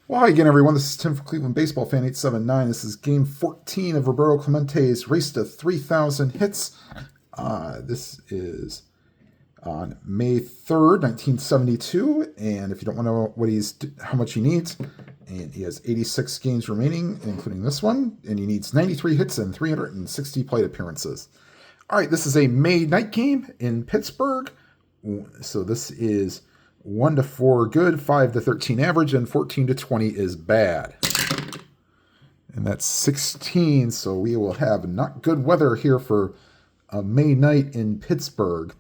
Well, hi again, everyone. This is Tim from Cleveland Baseball Fan 879. This is game 14 of Roberto Clemente's Race to 3,000 Hits. This is on May 3rd, 1972. And if you don't want to know how much he needs, and he has 86 games remaining, including this one, and he needs 93 hits and 360 plate appearances. All right, this is a May night game in Pittsburgh. So this is 1 to 4 good, 5 to 13 average, and 14 to 20 is bad. And that's 16, so we will have not good weather here for a May night in Pittsburgh.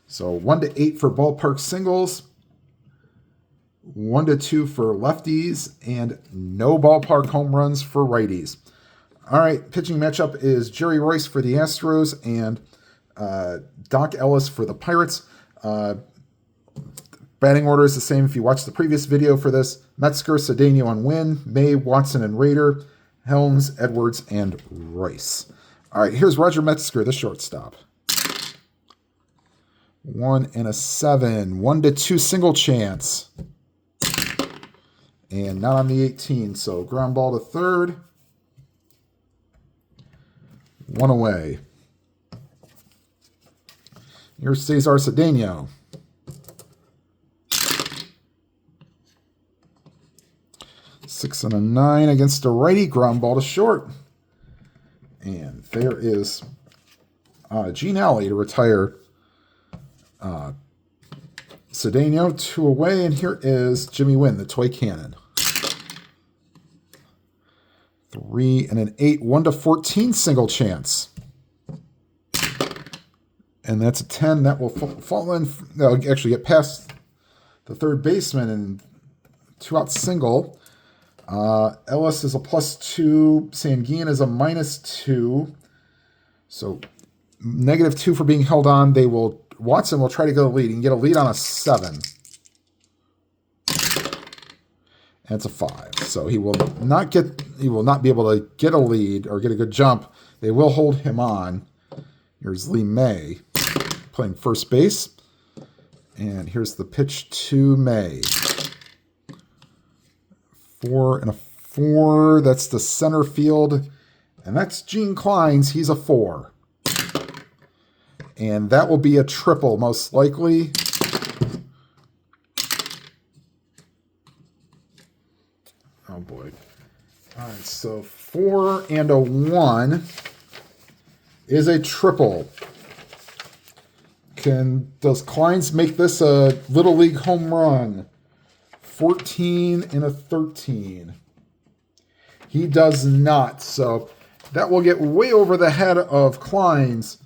So 1 to 8 for ballpark singles, 1 to 2 for lefties, and no ballpark home runs for righties. All right, pitching matchup is Jerry Royce for the Astros and Doc Ellis for the Pirates. Batting order is the same if you watched the previous video for this. Metzger, Cedeno on Wynn, May, Watson, and Rader, Helms, Edwards, and Royce. All right, here's Roger Metzger, the shortstop. 1 and a 7. 1 to 2 single chance. And not on the 18, so ground ball to third. 1 away. Here's Cesar Cedeno. 6 and a 9 against a righty, ground ball to short. And there is Gene Alley to retire Cedeno, 2 away. And here is Jimmy Wynn, the toy cannon. 3 and an 8, 1 to 14 single chance. And that's a 10. That will fall in. Actually get past the third baseman and 2-out single. Ellis is a +2. Sanguin is a -2. So -2 for being held on. Watson will try to get a lead. He can get a lead on a 7. And it's a 5. So he will not be able to get a lead or get a good jump. They will hold him on. Here's Lee May playing first base. And here's the pitch to May. 4 and a 4. That's the center field. And that's Gene Klein's. He's a 4. And that will be a triple, most likely. Oh, boy. All right, so 4 and a 1 is a triple. Does Klein's make this a Little League home run? 14 and a 13. He does not. So that will get way over the head of Klein's.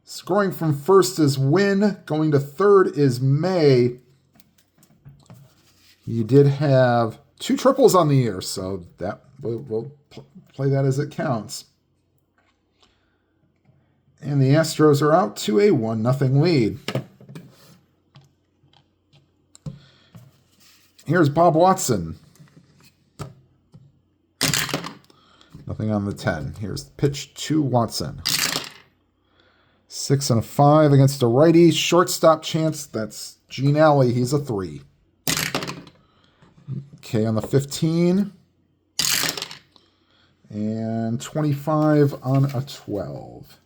Scoring from first is Wynn. Going to third is May. He did have 2 triples on the year, so that we'll play that as it counts. And the Astros are out to a 1-0 lead. Here's Bob Watson. Nothing on the 10. Here's the pitch to Watson. 6 and a 5 against a righty. Shortstop chance. That's Gene Alley. He's a 3. Okay, on the 15. And 25 on a 12.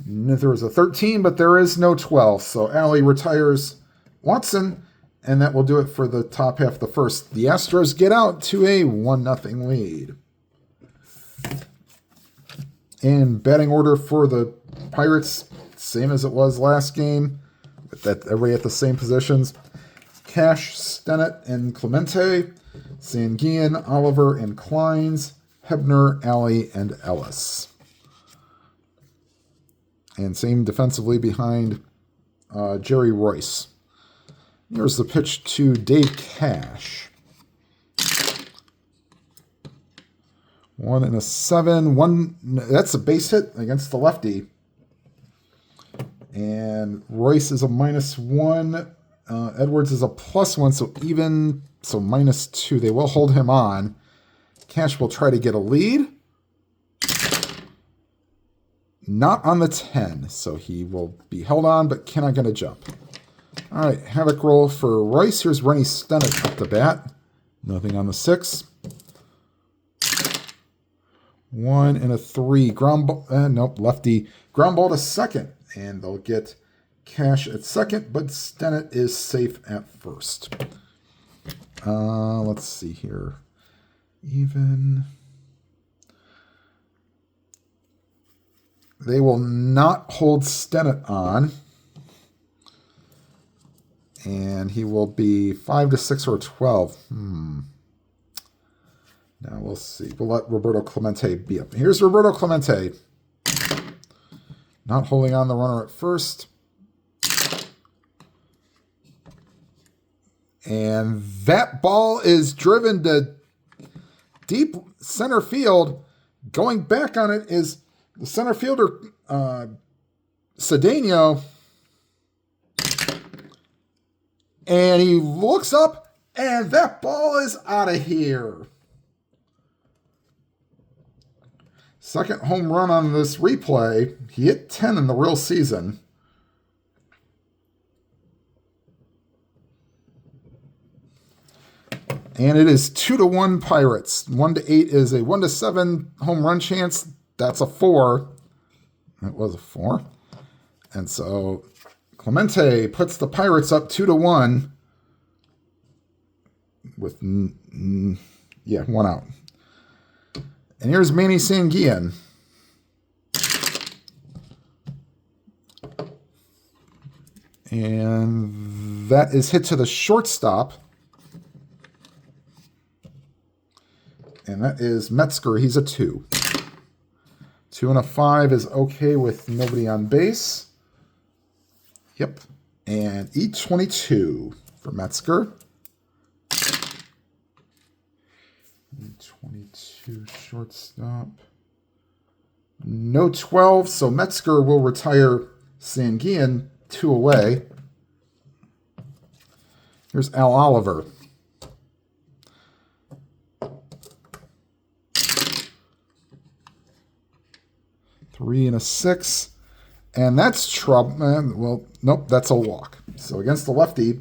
There was a 13, but there is no 12. So Alley retires Watson. And that will do it for the top half of the first. The Astros get out to a 1-0 lead. And batting order for the Pirates, same as it was last game. With that, everybody at the same positions. Cash, Stennett, and Clemente. Sanguin, Oliver, and Klein's. Hebner, Alley, and Ellis. And same defensively behind Jerry Royce. Here's the pitch to Dave Cash. 1 and a 7. That's a base hit against the lefty. And Royce is a -1. Edwards is a +1, so even. So -2. They will hold him on. Cash will try to get a lead. Not on the 10, so he will be held on, but cannot get a jump. All right, havoc roll for Royce. Here's Rennie Stennett up to bat. Nothing on the 6. 1 and a 3. Ground ball. Nope, lefty. Ground ball to second. And they'll get cash at second, but Stennett is safe at first. Let's see here. Even. They will not hold Stennett on. And he will be 5 to 6 or 12. Now we'll see. We'll let Roberto Clemente be up. Here's Roberto Clemente. Not holding on the runner at first. And that ball is driven to deep center field. Going back on it is the center fielder, Cedeno. And he looks up, and that ball is out of here. Second home run on this replay. He hit 10 in the real season. And it is 2-1 Pirates. 1 to 8 is a 1 to 7 home run chance. That's a 4. That was a 4. And so Clemente puts the Pirates up 2-1 with 1 out. And here's Manny Sanguillen. And that is hit to the shortstop. And that is Metzger. He's a 2. 2 and a 5 is okay with nobody on base. Yep. And E22 for Metzger. E22 shortstop. No 12, so Metzger will retire Sanguillen 2 away. Here's Al Oliver. Three and a 6. And that's trouble. Well, nope, that's a walk. So against the lefty.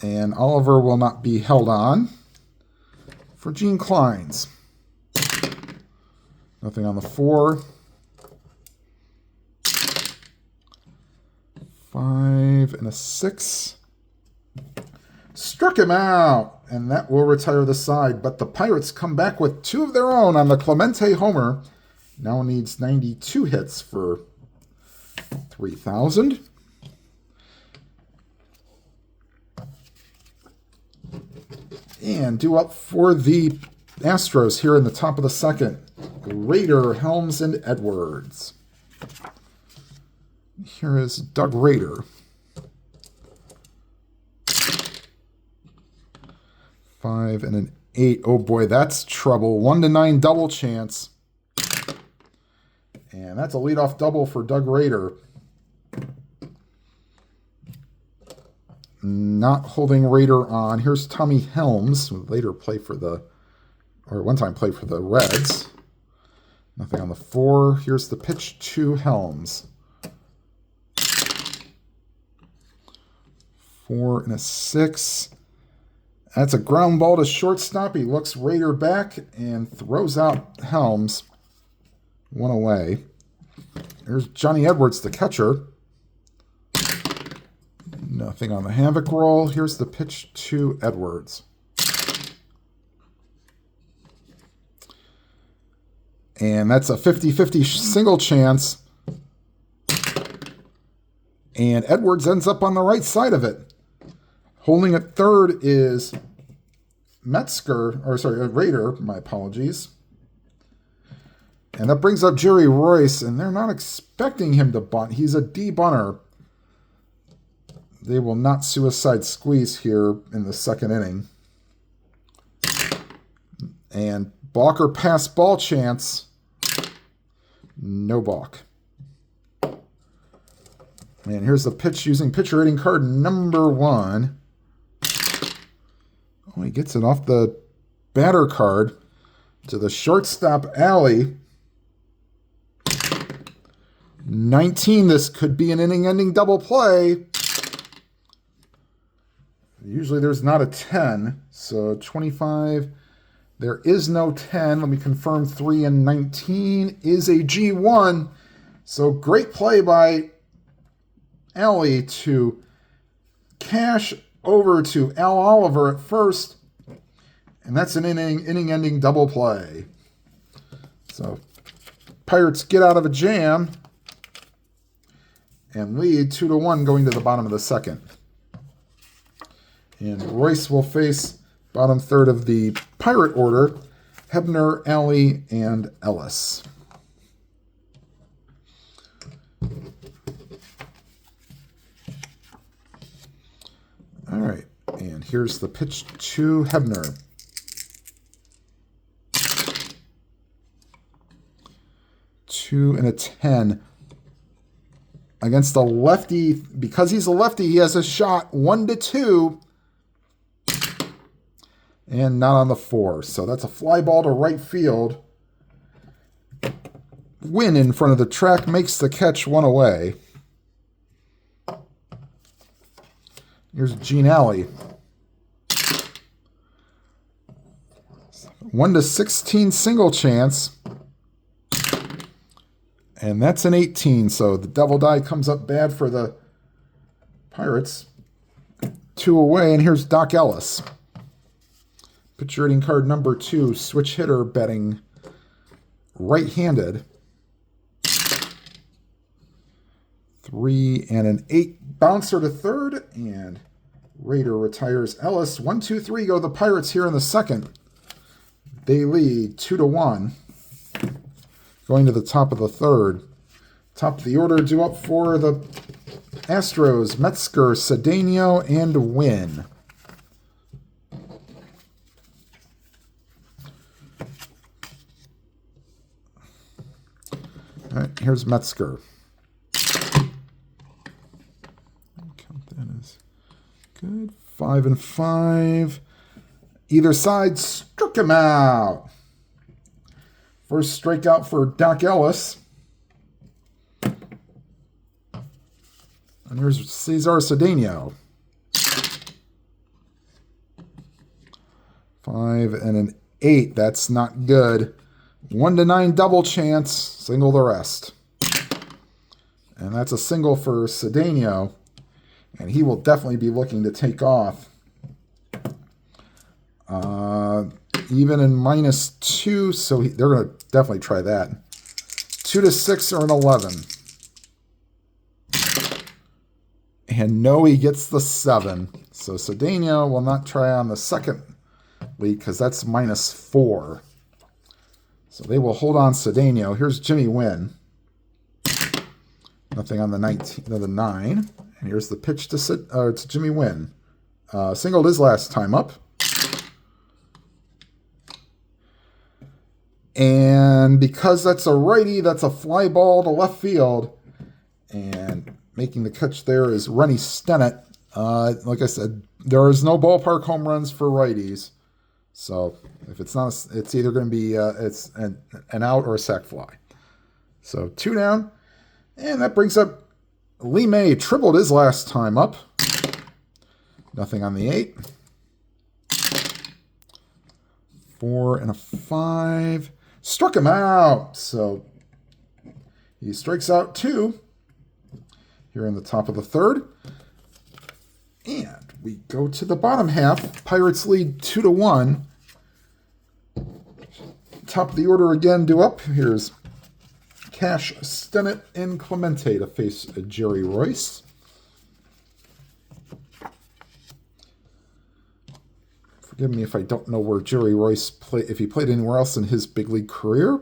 And Oliver will not be held on for Gene Clines. Nothing on the 4. 5 and a 6. Struck him out, and that will retire the side. But the Pirates come back with 2 of their own on the Clemente homer. Now needs 92 hits for 3,000. And due up for the Astros here in the top of the second. Rader, Helms, and Edwards. Here is Doug Rader. 5 and an 8. Oh boy, that's trouble. 1 to 9 double chance. And that's a leadoff double for Doug Rader. Not holding Rader on. Here's Tommy Helms, who later played for one time played for the Reds. Nothing on the 4. Here's the pitch to Helms. 4 and a 6. That's a ground ball to shortstop. He looks Rader back and throws out Helms. 1 away. There's Johnny Edwards, the catcher. Nothing on the havoc roll. Here's the pitch to Edwards. And that's a 50-50 single chance. And Edwards ends up on the right side of it. Holding at third is Rader, my apologies. And that brings up Jerry Royce, and they're not expecting him to bunt. He's a D-bunter. They will not suicide squeeze here in the second inning. And balker pass ball chance. No balk. And here's the pitch using pitcher rating card number 1. Oh, he gets it off the batter card to the shortstop alley. 19, this could be an inning-ending double play. Usually there's not a 10, so 25. There is no 10. Let me confirm 3 and 19 is a G1. So great play by Allie to cash over to Al Oliver at first. And that's an inning-ending double play. So Pirates get out of a jam and lead 2-1 going to the bottom of the second. And Royce will face bottom third of the Pirate order, Hebner, Alley, and Ellis. All right, and here's the pitch to Hebner. Two and a 10. Against a lefty, because he's a lefty, he has a shot 1-2. And not on the 4. So that's a fly ball to right field. Win in front of the track makes the catch 1 away. Here's Gene Alley. 1-16 single chance. And that's an 18. So the double die comes up bad for the Pirates. 2 away. And here's Doc Ellis. Pitcher rating card number 2, switch hitter betting right-handed. 3 and an 8, bouncer to third, and Raider retires Ellis. 1, 2, 3 go the Pirates here in the second. They lead 2-1. Going to the top of the third. Top of the order due up for the Astros, Metzger, Cedeno, and Wynn. All right, here's Metzger. Count that as good. 5 and 5. Either side struck him out. First strikeout for Doc Ellis. And here's Cesar Cedeno. 5 and an 8. That's not good. 1-9 double chance. Single the rest. And that's a single for Cedeno. And he will definitely be looking to take off. Even in -2, so they're going to definitely try that. 2-6 or an 11. And no, he gets the 7. So Cedeno will not try on the second lead because that's -4. So they will hold on Cedeno. Here's Jimmy Wynn. Nothing on the 19, no, the 9. And here's the pitch to Jimmy Wynn. Singled his last time up. And because that's a righty, that's a fly ball to left field. And making the catch there is Rennie Stennett. Like I said, there is no ballpark home runs for righties. So if it's not, it's either going to be it's an out or a sac fly. So 2 down. And that brings up Lee May. Tripled his last time up. Nothing on the 8. 4 and a 5. Struck him out. So he strikes out 2 here in the top of the third. And we go to the bottom half. Pirates lead 2-1. Top of the order again due up. Here's Cash, Stennett, and Clemente to face Jerry Royce. Forgive me if I don't know where Jerry Royce played, if he played anywhere else in his big league career.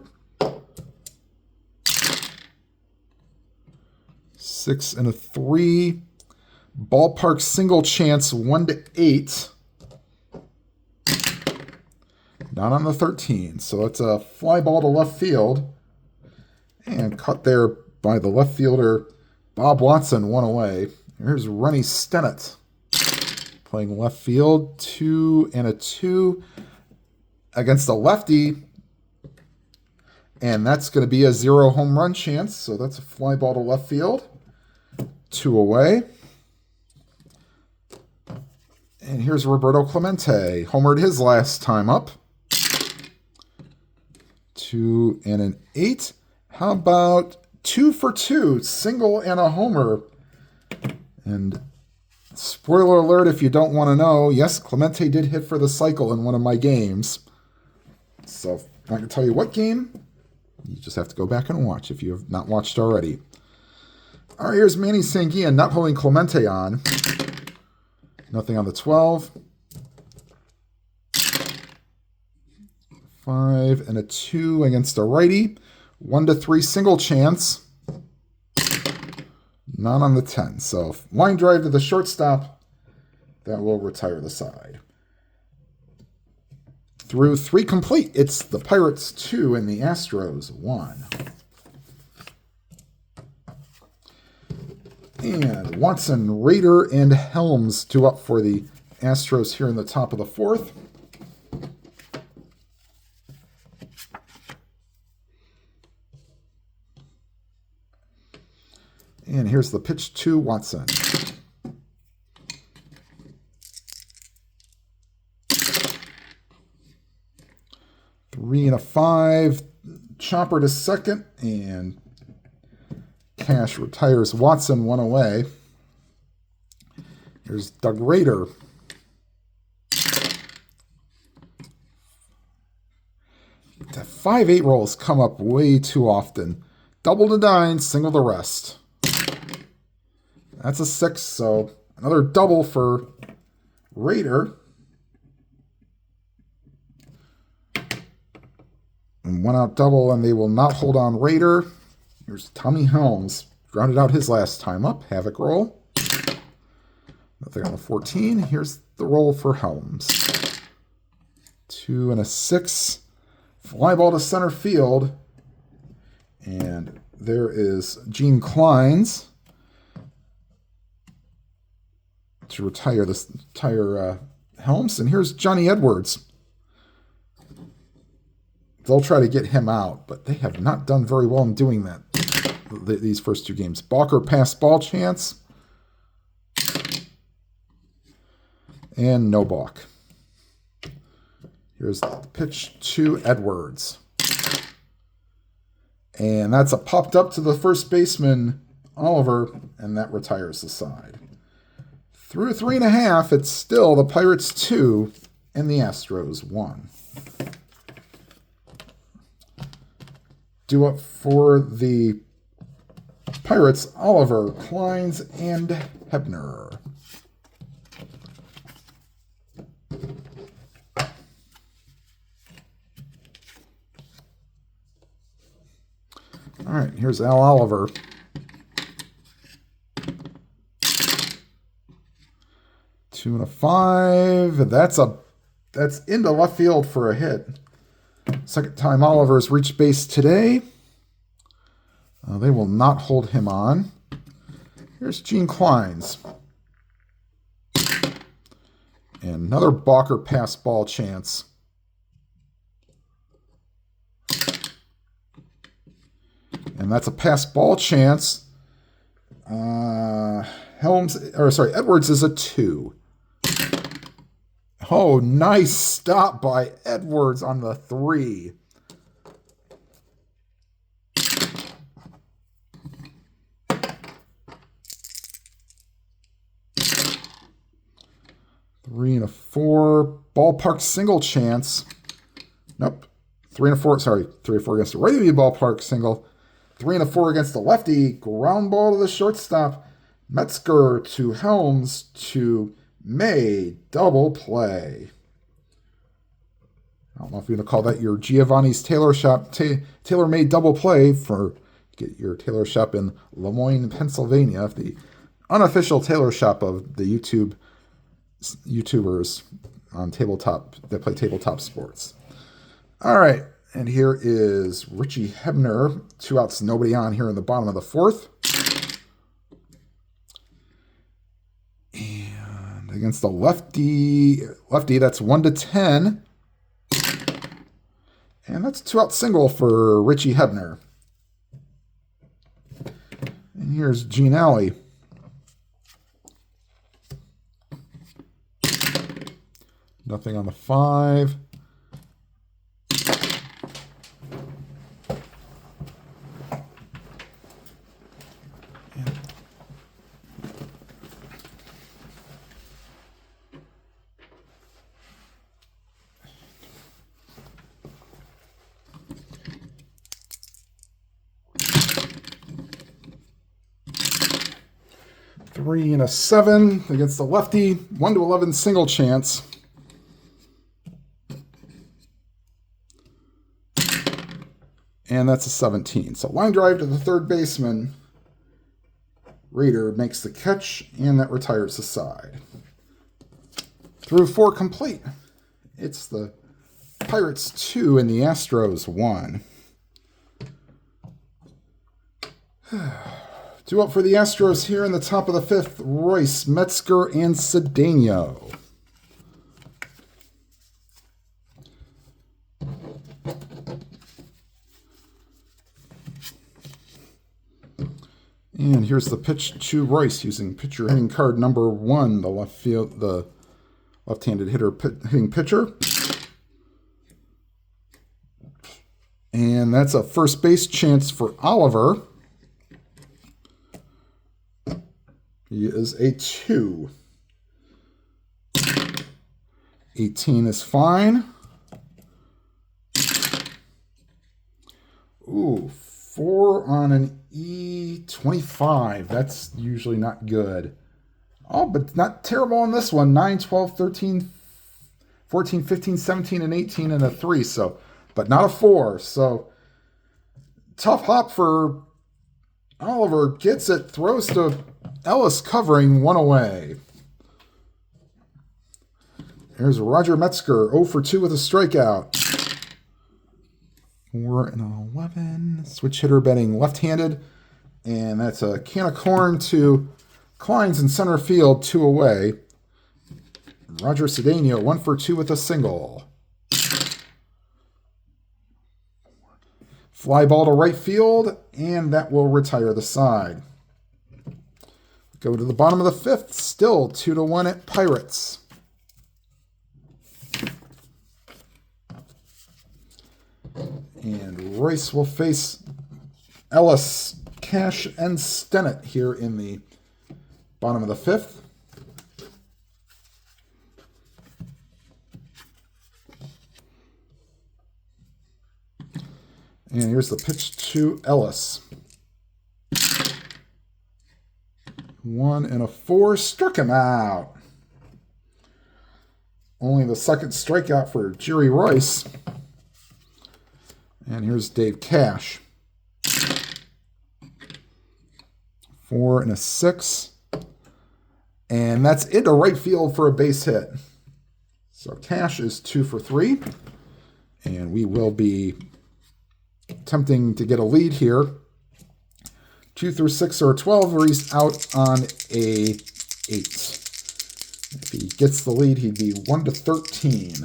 6 and a 3. Ballpark single chance 1-8. Not on the 13. So it's a fly ball to left field. And cut there by the left fielder, Bob Watson, 1 away. Here's Rennie Stennett playing left field. 2 and a 2 against a lefty. And that's going to be a 0 home run chance. So that's a fly ball to left field. 2 away. And here's Roberto Clemente. Homered his last time up. 2 and an 8. How about 2 for 2? Single and a homer. And spoiler alert if you don't want to know, yes, Clemente did hit for the cycle in one of my games. So I'm not going to tell you what game. You just have to go back and watch if you have not watched already. All right, here's Manny Sanguillen not holding Clemente on. Nothing on the 12. 5 and a 2 against a righty. 1 to 3 single chance. None on the 10. So line drive to the shortstop. That will retire the side. Through 3 complete. It's the Pirates 2 and the Astros 1. And Watson, Rader, and Helms 2 up for the Astros here in the top of the 4th. And here's the pitch to Watson. Three and a 5. Chopper to second. And Cash retires Watson 1 away. Here's Doug Rader. The 5-8 rolls come up way too often. Double to 9, single the rest. That's a 6, so another double for Rader. And 1 out double, and they will not hold on Rader. Here's Tommy Helms. Grounded out his last time up. Havoc roll. Nothing on the 14. Here's the roll for Helms. 2 and a 6. Fly ball to center field. And there is Gene Kleins to retire Helms. And here's Johnny Edwards. They'll try to get him out, but they have not done very well in doing that these first 2 games. Balker pass ball chance. And no balk. Here's the pitch to Edwards. And that's a popped up to the first baseman, Oliver, and that retires the side. Through 3.5, it's still the Pirates 2 and the Astros 1. Due up for the Pirates, Oliver, Kleins, and Hebner. All right, here's Al Oliver. Two and a 5. That's into left field for a hit. Second time Oliver's reached base today. They will not hold him on. Here's Gene Kleins. And another Balker pass ball chance. And that's a pass ball chance. Edwards is a 2. Oh, nice stop by Edwards on the 3. Three and a 4. Ballpark single chance. Nope. 3 and a 4. Sorry, 3 or 4 against the righty ballpark single. 3 and a 4 against the lefty. Ground ball to the shortstop. Metzger to Helms to May. Double play. I don't know if you're going to call that your Giovanni's Tailor Shop tailor-made double play for get your tailor shop in Lemoyne, Pennsylvania, the unofficial tailor shop of the YouTubers on tabletop that play tabletop sports. All right, and here is Richie Hebner. 2 outs, nobody on here in the bottom of the 4th. And against the lefty, that's 1 to 10. And that's a 2-out single for Richie Hebner. And here's Gene Alley. Nothing on the 5. Three and a 7 against the lefty. 1 to 11 single chance. And that's a 17. So line drive to the third baseman. Raider makes the catch, and that retires the side. Through 4 complete. It's the Pirates 2 and the Astros 1. Two up for the Astros here in the top of the 5th. Royce, Metzger, and Cedeno. And here's the pitch to Royce using pitcher hitting card number 1, the left-handed hitting pitcher. And that's a first base chance for Oliver. He is a 2. 18 is fine. Ooh, 4 on an E25. That's usually not good. Oh, but not terrible on this one. 9, 12, 13, 14, 15, 17, and 18, and a 3. So, but not a 4. So, tough hop for Oliver. Gets it, throws to Ellis covering, 1 away. Here's Roger Metzger, 0 for 2 with a strikeout. 4 and 11. Switch hitter betting left-handed. And that's a can of corn to Kleins in center field, 2 away. Roger Cedeno, 1 for 2 with a single. Fly ball to right field, and that will retire the side. Go to the bottom of the 5th, still 2 to 1 at Pirates. And Royce will face Ellis, Cash, and Stennett here in the bottom of the 5th. And here's the pitch to Ellis. 1 and a 4, struck him out. Only the second strikeout for Jerry Royce. And here's Dave Cash. 4 and a 6. And that's into right field for a base hit. So Cash is 2 for 3. And we will be attempting to get a lead here. 2 through 6 or a 12, or he's out on a 8. If he gets the lead, he'd be 1 to 13.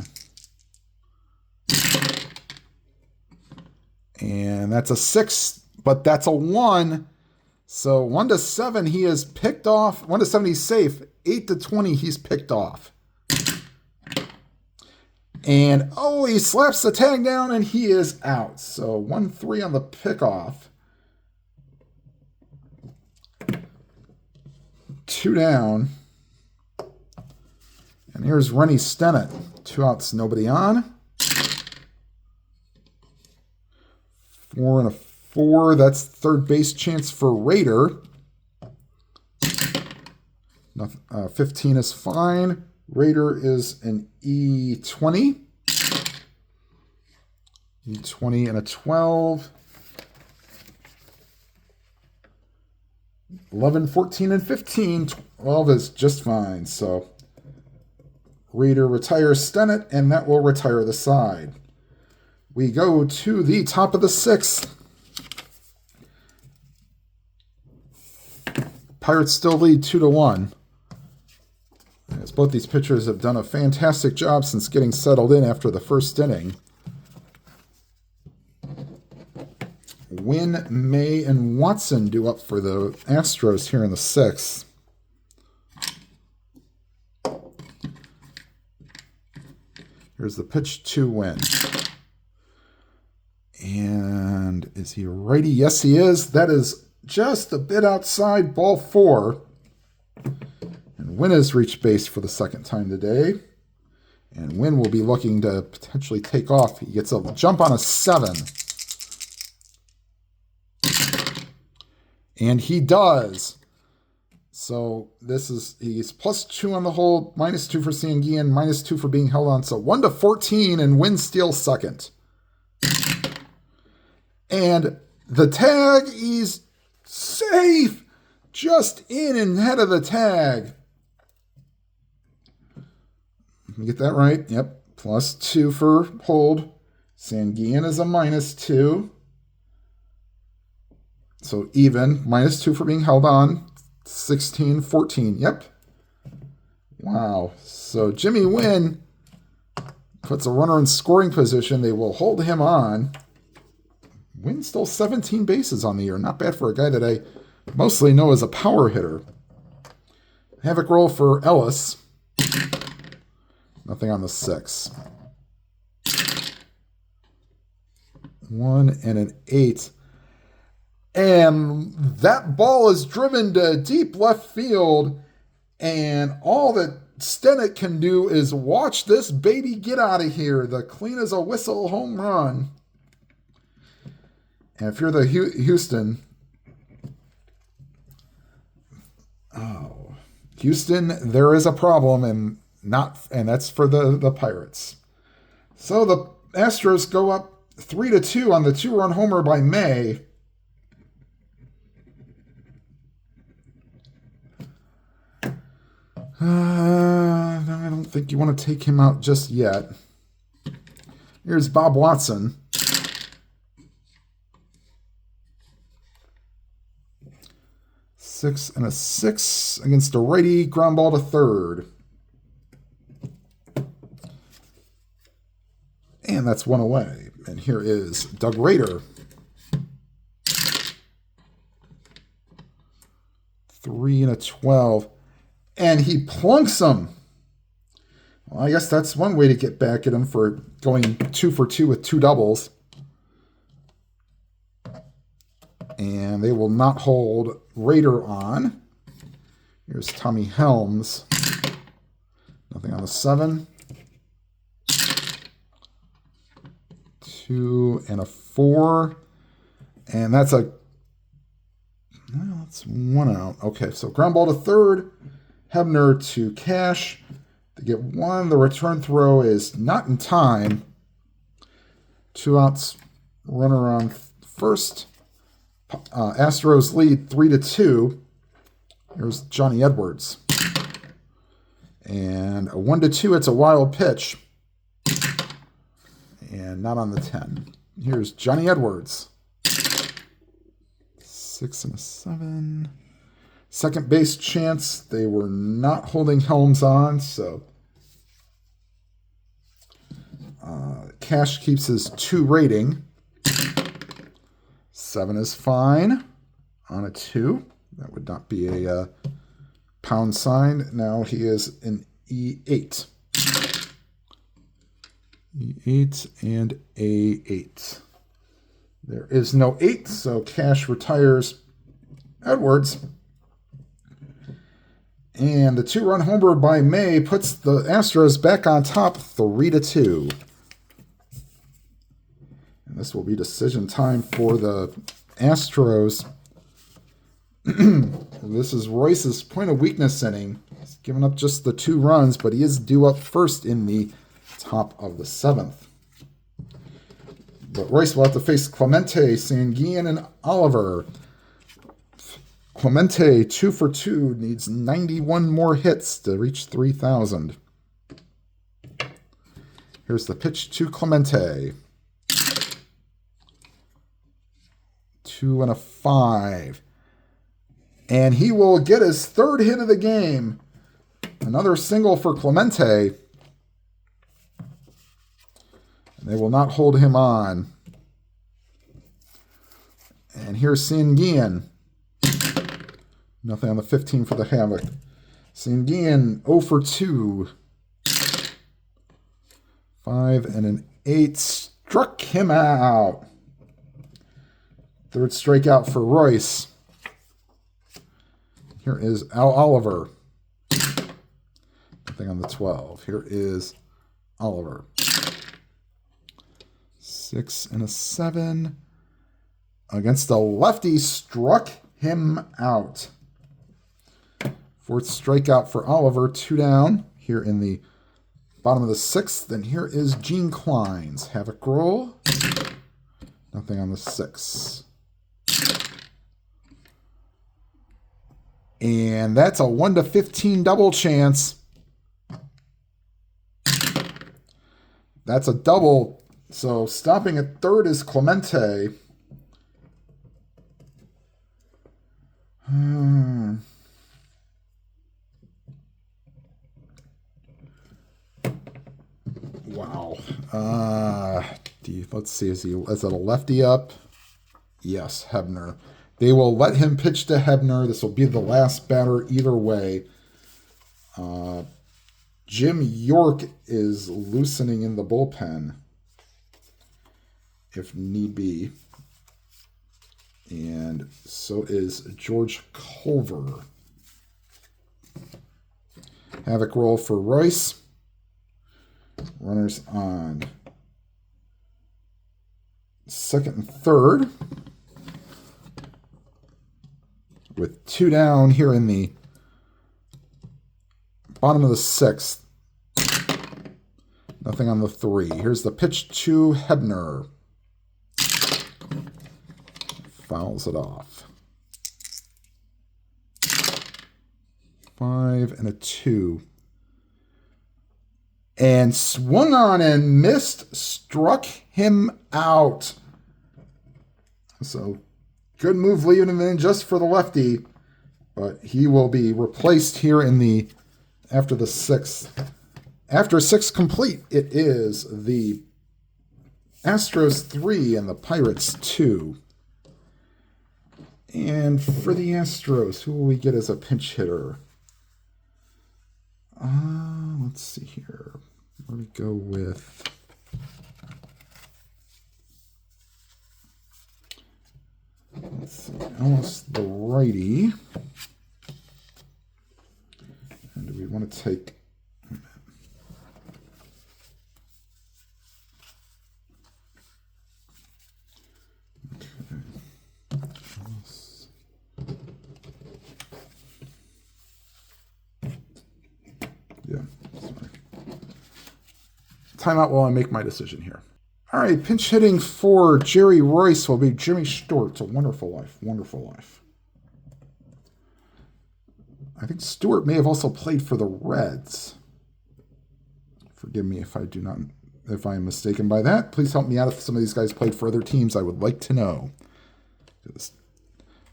And that's a 6, but that's a 1. So 1 to 7, he is picked off. 1 to 7, he's safe. 8 to 20, he's picked off. And, oh, he slaps the tag down, and he is out. So 1-3 on the pickoff. 2 down. And here's Rennie Stennett. 2 outs, nobody on. 4 and a 4. That's third base chance for Raider. 15 is fine. Raider is an E20. E20 and a 12. 11, 14, and 15. 12 is just fine. So Raider retires Stennett, and that will retire the side. We go to the top of the 6th. Pirates still lead 2 to 1. As both these pitchers have done a fantastic job since getting settled in after the first inning. Wynn, May, and Watson due up for the Astros here in the 6th. Here's the pitch to Win. And is he a righty? Yes, he is. That is just a bit outside, ball 4. And Win has reached base for the second time today. And Win will be looking to potentially take off. He gets a jump on a 7. And he does. So he's +2 on the hold, -2 for Sanguian, -2 for being held on. So 1-14, and Win steals second. And the tag, he's safe. Just in and ahead of the tag. Let me get that right. Yep. +2 for hold. Sanguian is a -2. So even. -2 for being held on. 16-14. Yep. Wow. So Jimmy Wynn puts a runner in scoring position. They will hold him on. Wynn stole 17 bases on the year. Not bad for a guy that I mostly know as a power hitter. Havoc roll for Ellis. Nothing on the 6. 1 and an 8. And that ball is driven to deep left field. And all that Stennett can do is watch this baby get out of here. The clean as a whistle home run. And if you're the Houston, there is a problem, and that's for the Pirates. So the Astros go up 3-2 on the 2-run homer by May. I don't think you want to take him out just yet. Here's Bob Watson. Six and a 6 against a righty, ground ball to third. And that's 1 away. And here is Doug Rader. 3 and a 12. And he plunks him. Well, I guess that's one way to get back at him for going 2 for 2 with 2 doubles. And they will not hold Rader on. Here's Tommy Helms. Nothing on the 7. 2 and a 4. And that's that's 1 out. Okay, so ground ball to third. Hebner to Cash. To get 1. The return throw is not in time. 2 outs. Runner on first. Astros lead 3-2. Here's Johnny Edwards. And a 1-2. It's a wild pitch. And not on the 10. Here's Johnny Edwards. 6 and a 7. Second base chance. They were not holding Helms on, so Cash keeps his 2 rating. 7 is fine on a 2. That would not be a pound sign. Now he is an E8. E8 and A8. There is no 8, so Cash retires Edwards. And the 2-run homer by May puts the Astros back on top 3-2. And this will be decision time for the Astros. This is Royce's point of weakness inning. He's given up just the 2 runs, but he is due up first in the top of the 7th. But Royce will have to face Clemente, Sanguian, and Oliver. Clemente, 2 for 2, needs 91 more hits to reach 3,000. Here's the pitch to Clemente. 2 and a 5. And he will get his 3rd hit of the game. Another single for Clemente. And they will not hold him on. And here's Sanguian. Nothing on the 15 for the Havoc. Sanguian 0 for 2. 5 and an 8. Struck him out. Third strikeout for Royce. Here is Al Oliver. Nothing on the 12. Here is Oliver. 6 and a 7. Against the lefty, struck him out. Fourth strikeout for Oliver. 2 down. Here in the bottom of the 6th. And here is Gene Klein's Havoc roll. Nothing on the 6. And that's a 1-15 double chance. That's a double. So stopping at third is Clemente. Wow. Let's see. Is it a lefty up? Yes, Hebner. They will let him pitch to Hebner. This will be the last batter either way. Jim York is loosening in the bullpen, if need be. And so is George Culver. Havoc roll for Royce. Runners on second and third. With 2 down here in the bottom of the 6th. Nothing on the 3. Here's the pitch to Hebner. Fouls it off. 5 and a 2. And swung on and missed. Struck him out. So good move leaving him in just for the lefty. But he will be replaced here in the after the 6th. After 6 complete, it is the Astros 3 and the Pirates 2. And for the Astros, who will we get as a pinch hitter? Let's see here. Where do we go with? Let's see. Ellis, the righty. And do we want to take? Timeout while I make my decision here. All right, pinch hitting for Jerry Royce will be Jimmy Stewart. A Wonderful Life, Wonderful Life. I think Stewart may have also played for the Reds. Forgive me if I am mistaken by that. Please help me out if some of these guys played for other teams. I would like to know.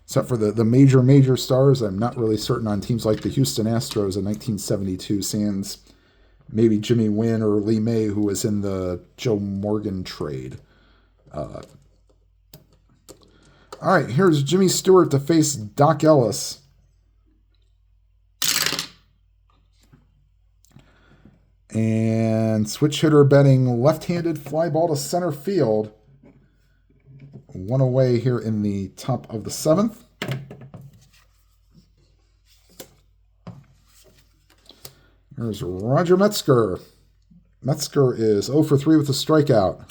Except for the major stars, I'm not really certain on teams like the Houston Astros in 1972, sans maybe Jimmy Wynn or Lee May, who was in the Joe Morgan trade. All right, here's Jimmy Stewart to face Doc Ellis. And switch hitter betting left-handed fly ball to center field. 1 away here in the top of the 7th. Here's Roger Metzger. Metzger is 0 for 3 with a strikeout.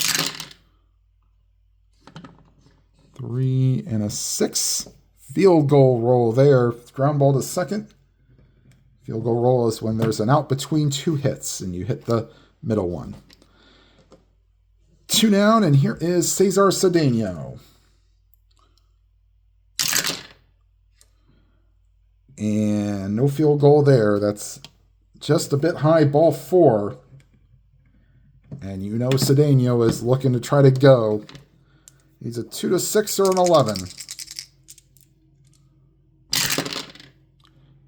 3 and a 6. Field goal roll there. Ground ball to second. Field goal roll is when there's an out between 2 hits and you hit the middle one. 2 down, and here is Cesar Cedeno. And no field goal there. That's just a bit high, ball 4. And you know Cedeno is looking to try to go. He's a 2-6 or an 11.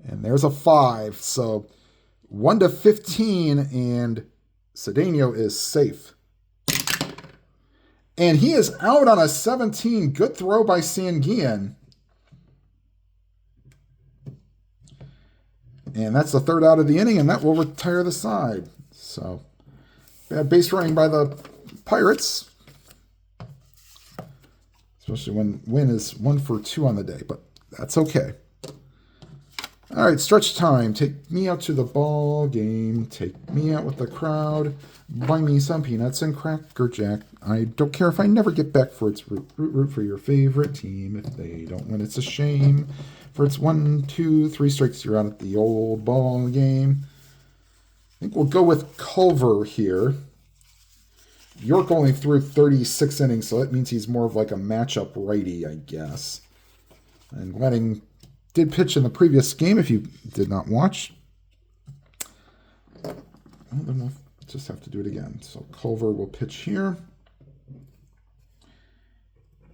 And there's a 5. So 1-15, and Cedeno is safe. And he is out on a 17. Good throw by Sanguillen. And that's the 3rd out of the inning, and that will retire the side. So Bad base running by the Pirates. Especially when win is 1 for 2 on the day, but that's okay. All right, stretch time. Take me out to the ball game. Take me out with the crowd. Buy me some peanuts and Cracker Jack. I don't care if I never get back for its root for your favorite team. If they don't win, it's a shame. For it's 1, 2, 3 strikes, you're out at the old ball game. I think we'll go with Culver here. York only threw 36 innings, so that means he's more of like a matchup righty, I guess. And Glading did pitch in the previous game, if you did not watch. Well, then we'll just have to do it again. So Culver will pitch here.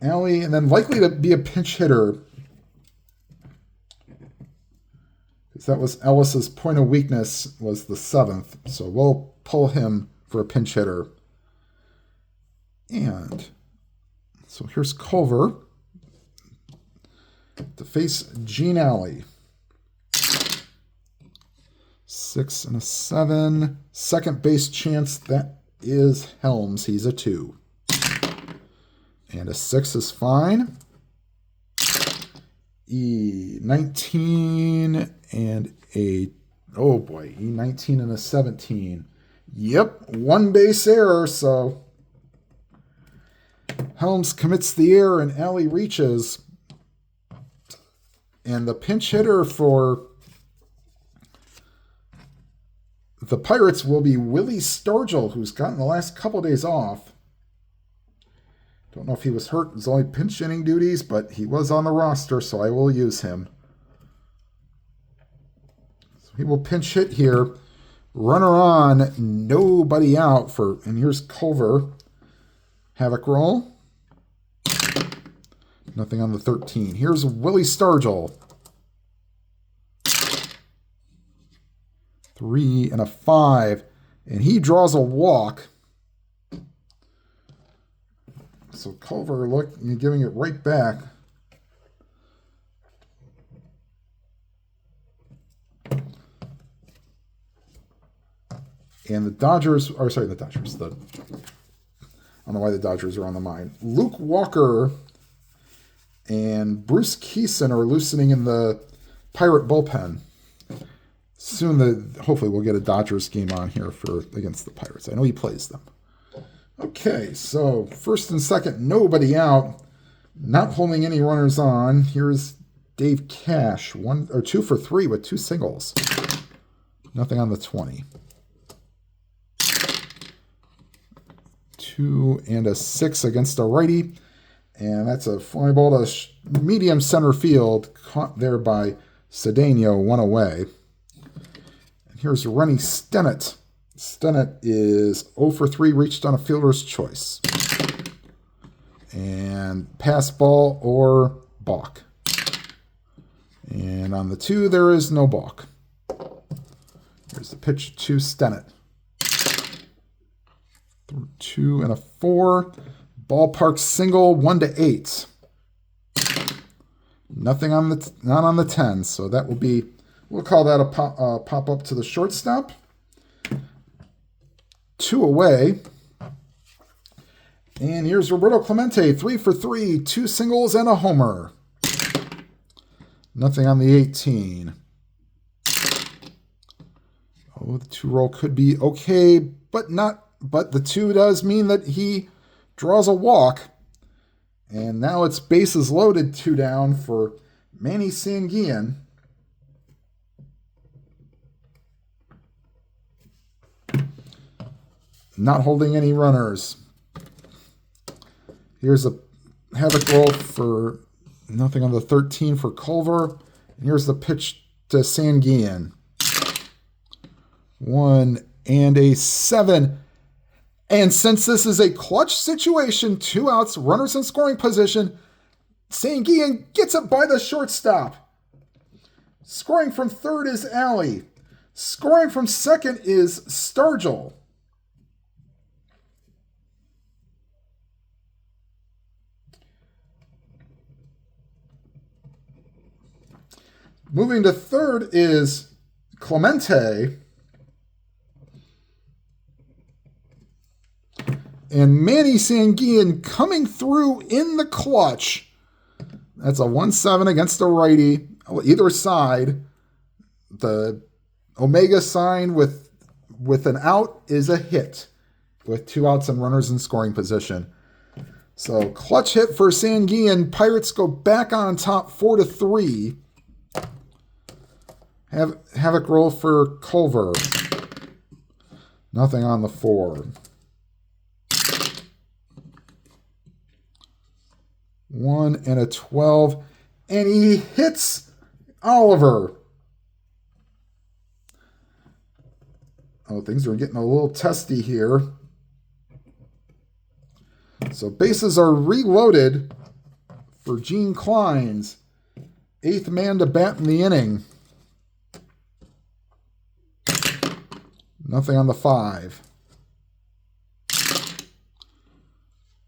Alley, and then likely to be a pinch hitter, because that was Ellis's point of weakness, was the 7th. So we'll pull him for a pinch hitter. And so here's Culver to face Gene Alley. 6 and a 7. Second base chance, that is Helms. He's a 2. And a 6 is fine. E19 and a, oh boy, E19 and a 17. Yep, 1 base error, so Helms commits the error and Alley reaches. And the pinch hitter for the Pirates will be Willie Stargell, who's gotten the last couple days off. Don't know if he was hurt. It was only pinch hitting duties, but he was on the roster, so I will use him. So he will pinch hit here. Runner on, nobody out for, and here's Culver. Havoc roll. Nothing on the 13. Here's Willie Stargell. 3 and a 5. And he draws a walk. So Culver, look, you're giving it right back. And the Dodgers, or sorry, the Dodgers. I don't know why the Dodgers are on the mind. Luke Walker and Bruce Keeson are loosening in the Pirate bullpen. Soon, hopefully, we'll get a Dodgers game on here against the Pirates. I know he plays them. Okay, so first and second, nobody out. Not holding any runners on. Here's Dave Cash, 1 or 2 for 3 with 2 singles. Nothing on the 20. 2 and a 6 against a righty. And that's a fly ball to medium center field, caught there by Cedeno, 1 away. And here's Rennie Stennett. Stennett is 0 for 3, reached on a fielder's choice. And pass ball or balk. And on the 2, there is no balk. Here's the pitch to Stennett. 2 and a 4. Ballpark single, 1 to 8. Nothing on the not on the 10, so that will be, we'll call that a pop up to the shortstop. 2 away. And here's Roberto Clemente, 3 for 3, 2 singles and a homer. Nothing on the 18. Oh, the 2 roll could be okay, but not. But the 2 does mean that he draws a walk. And now it's bases loaded, 2 down for Manny Sanguillen. Not holding any runners. Here's a havoc roll for nothing on the 13 for Culver. And here's the pitch to Sanguillen. 1 and a 7. And since this is a clutch situation, 2 outs, runners in scoring position, Sanguillen gets it by the shortstop. Scoring from third is Alley. Scoring from second is Stargell. Moving to third is Clemente. And Manny Sanguillen coming through in the clutch. That's a 1-7 against a righty. Either side. The Omega sign with an out is a hit, with 2 outs and runners in scoring position. So clutch hit for Sanguillen. Pirates go back on top 4-3. Havoc roll for Culver. Nothing on the 4. 1 and a 12. And he hits Oliver. Oh, things are getting a little testy here. So bases are reloaded for Gene Clines. 8th man to bat in the inning. Nothing on the 5.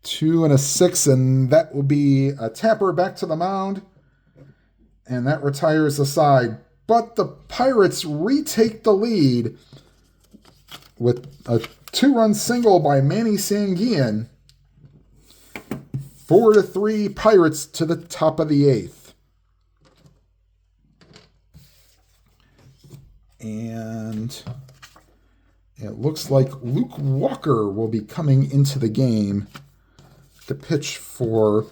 2 and a 6, and that will be a tapper back to the mound. And that retires the side. But the Pirates retake the lead with a 2-run single by Manny Sanguillen. 4-3 Pirates to the top of the 8th. And it looks like Luke Walker will be coming into the game to pitch for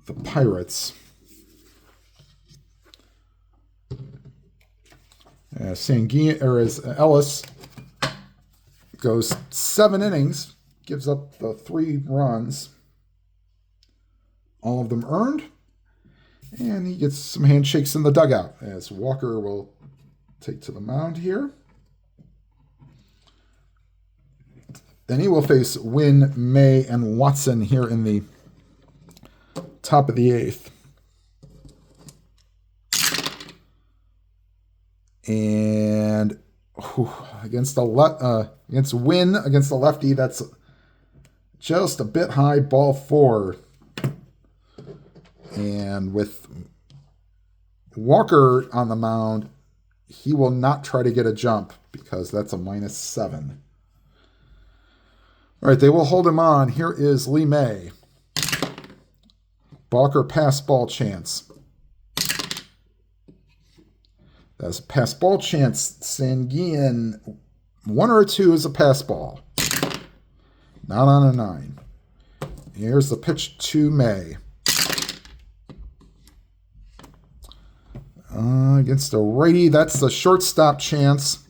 the Pirates. Sanguillen, or as Ellis goes 7 innings, gives up the 3 runs, all of them earned, and he gets some handshakes in the dugout as Walker will take to the mound here. Then he will face Wynn, May, and Watson here in the top of the 8th. And against Wynn, against the lefty, that's just a bit high, ball 4. And with Walker on the mound, he will not try to get a jump because that's a -7. All right, they will hold him on. Here is Lee May. Balker pass ball chance. That's a pass ball chance. Sanguillen, 1 or 2 is a pass ball. Not on a 9. Here's the pitch to May. Against a righty, that's the shortstop chance.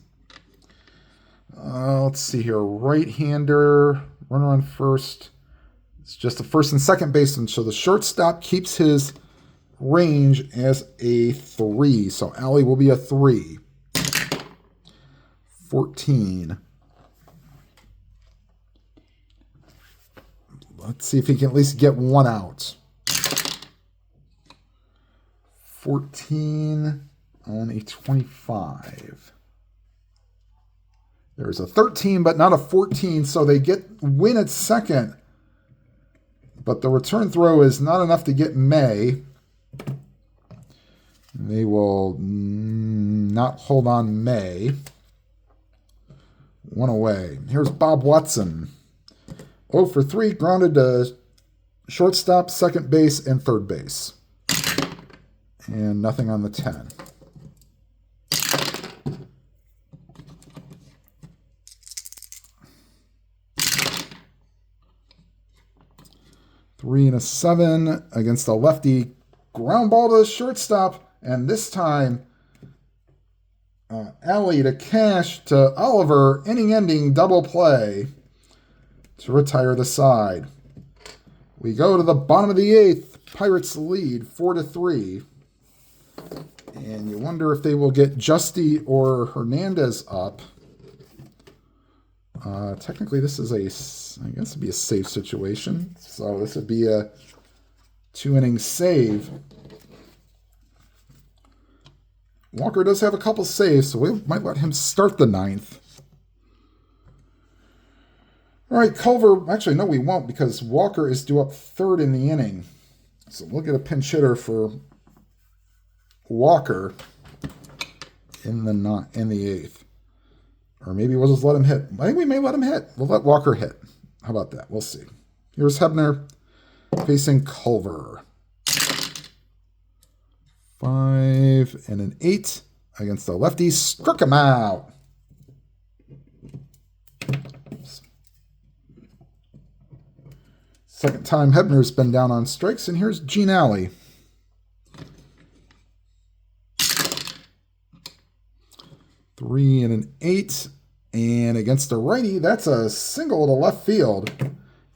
Let's see here. Right-hander, runner on first. It's just a first and second baseman, so the shortstop keeps his range as a 3. So Alley will be a 3. 14. Let's see if he can at least get 1 out. 14 on a 25. There's a 13, but not a 14, so they win at second. But the return throw is not enough to get May. They will not hold on May. 1 away. Here's Bob Watson. 0 for 3, grounded to shortstop, second base, and third base. And nothing on the 10. Three and a 7 against a lefty. Ground ball to the shortstop. And this time, Alley to Cash to Oliver. Inning-ending double play to retire the side. We go to the bottom of the 8th. Pirates lead 4-3. And you wonder if they will get Justy or Hernandez up. Technically, this is I guess it'd be a save situation. So this would be a 2-inning save. Walker does have a couple saves, so we might let him start the 9th. All right, Culver. Actually, no, we won't because Walker is due up 3rd in the inning. So we'll get a pinch hitter for Walker in the 8th. Or maybe we'll just let him hit. I think we may let him hit. We'll let Walker hit. How about that? We'll see. Here's Hebner facing Culver. 5 and an 8 against the lefty. Struck him out. Second time Hebner's been down on strikes, and here's Gene Alley. Three and an 8, and against a righty, that's a single to left field.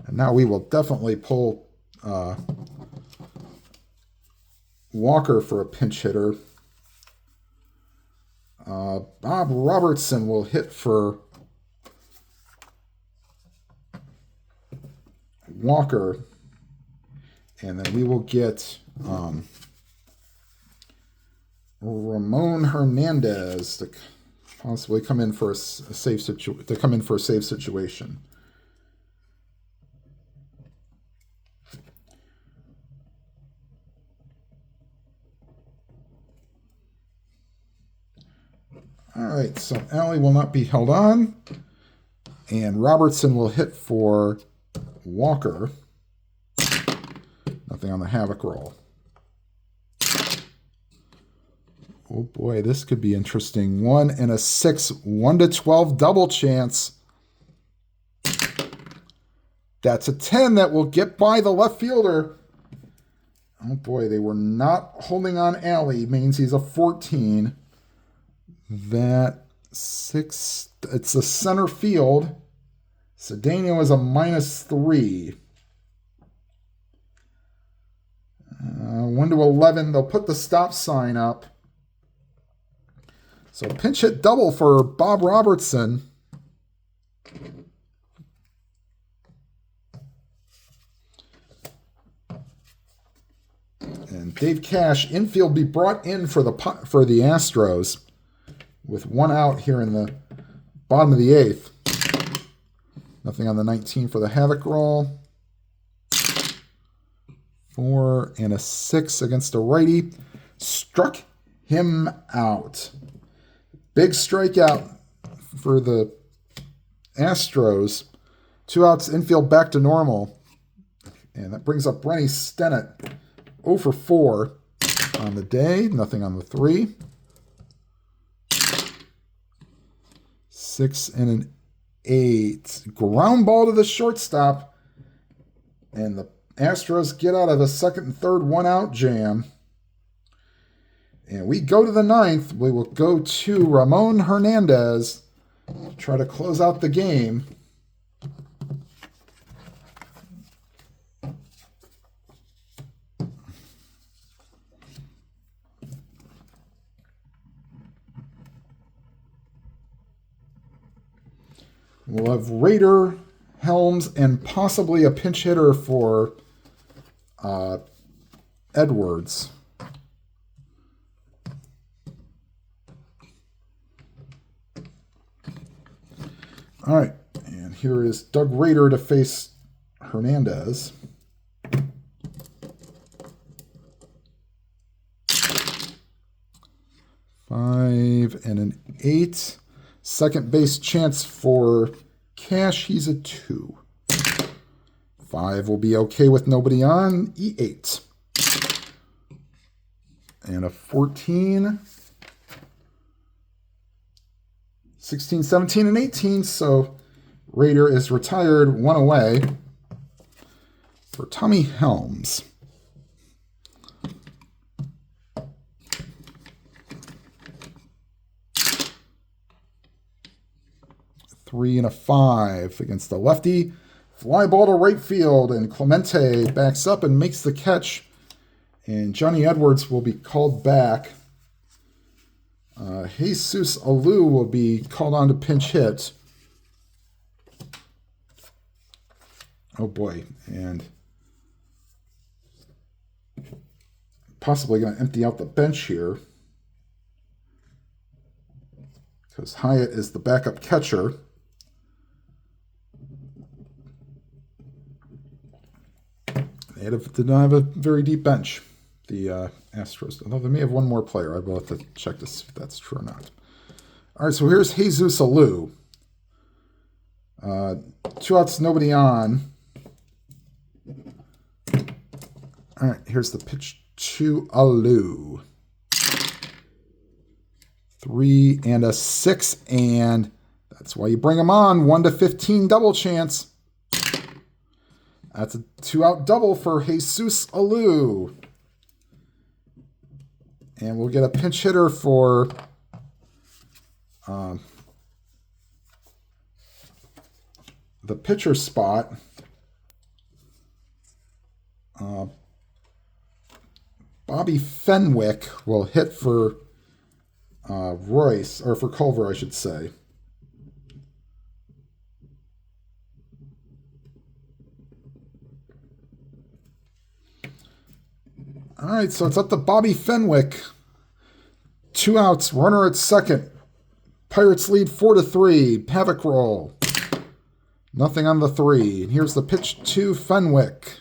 And now we will definitely pull Walker for a pinch hitter. Bob Robertson will hit for Walker, and then we will get Ramon Hernandez to possibly come in for a save situation. All right, so Alley will not be held on, and Robertson will hit for Walker. Nothing on the havoc roll. Oh boy, this could be interesting. 1 and a 6, 1 to 12 double chance. That's a 10 that will get by the left fielder. Oh boy, they were not holding on Alley. Means he's a 14. That 6, it's a center field. Cedeno is a -3. 1 to 11, they'll put the stop sign up. So pinch hit double for Bob Robertson. And Dave Cash, infield be brought in for the Astros with 1 out here in the bottom of the 8th. Nothing on the 19 for the havoc roll. 4 and a 6 against a righty. Struck him out. Big strikeout for the Astros. 2 outs, infield back to normal. And that brings up Brenny Stennett. 0 for 4 on the day. Nothing on the 3. 6 and an 8. Ground ball to the shortstop. And the Astros get out of a second and third 1-out jam. And we go to the 9th. We will go to Ramon Hernandez to try to close out the game. We'll have Rader, Helms, and possibly a pinch hitter for Edwards. All right, and here is Doug Rader to face Hernandez. Five and an 8. Second base chance for Cash, he's a 2. 5 will be okay with nobody on. E8. And a 14. 16, 17, and 18. So Rader is retired, 1 away for Tommy Helms. Three and a 5 against the lefty. Fly ball to right field, and Clemente backs up and makes the catch. And Johnny Edwards will be called back. Jesus Alou will be called on to pinch hit. Oh boy, and possibly going to empty out the bench here, because Hyatt is the backup catcher. They did not have a very deep bench, the Astros. Although they may have one more player. I will have to check to see if that's true or not. All right, so here's Jesus Alou. 2 outs, nobody on. All right, here's the pitch to Alou. 3 and a 6, and that's why you bring him on. 1 to 15 double chance. That's a 2-out double for Jesus Alou. And we'll get a pinch hitter for the pitcher spot. Bobby Fenwick will hit for Royce, or for Culver, I should say. All right, so it's up to Bobby Fenwick. 2 outs, runner at second. Pirates lead 4-3. Havoc roll. Nothing on the 3. And here's the pitch to Fenwick.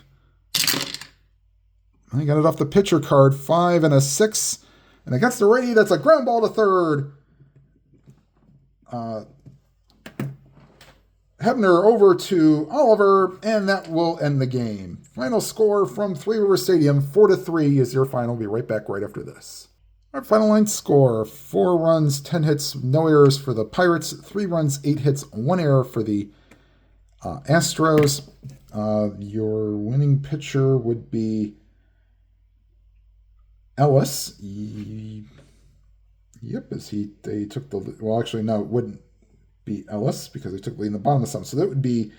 I got it off the pitcher card. 5 and a 6. And against the righty, that's a ground ball to third. Hebner over to Oliver, and that will end the game. Final score from Three River Stadium, 4-3 is your final. We'll be right back right after this. Our final line score, 4 runs, 10 hits, no errors for the Pirates, 3 runs, 8 hits, 1 error for the Astros. Your winning pitcher would be Ellis. Yep, they took the, well, actually, no, it wouldn't be Ellis because they took the lead in the bottom of the 7th. So that would be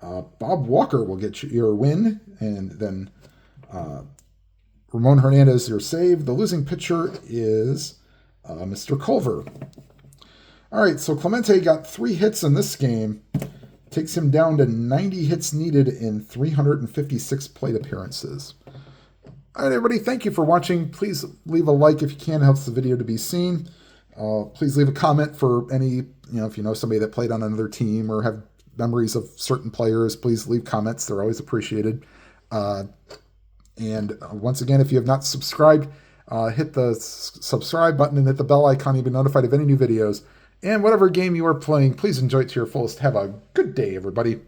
Bob Walker will get your win, and then Ramon Hernandez your save. The losing pitcher is Mr. Culver. All right, so Clemente got 3 hits in this game. Takes him down to 90 hits needed in 356 plate appearances. All right, everybody, thank you for watching. Please leave a like if you can. It helps the video to be seen. Please leave a comment for any, if you know somebody that played on another team or have memories of certain players, please leave comments. They're always appreciated. And once again, if you have not subscribed, hit the subscribe button and hit the bell icon. You'll be notified of any new videos. And whatever game you are playing, please enjoy it to your fullest. Have a good day, everybody.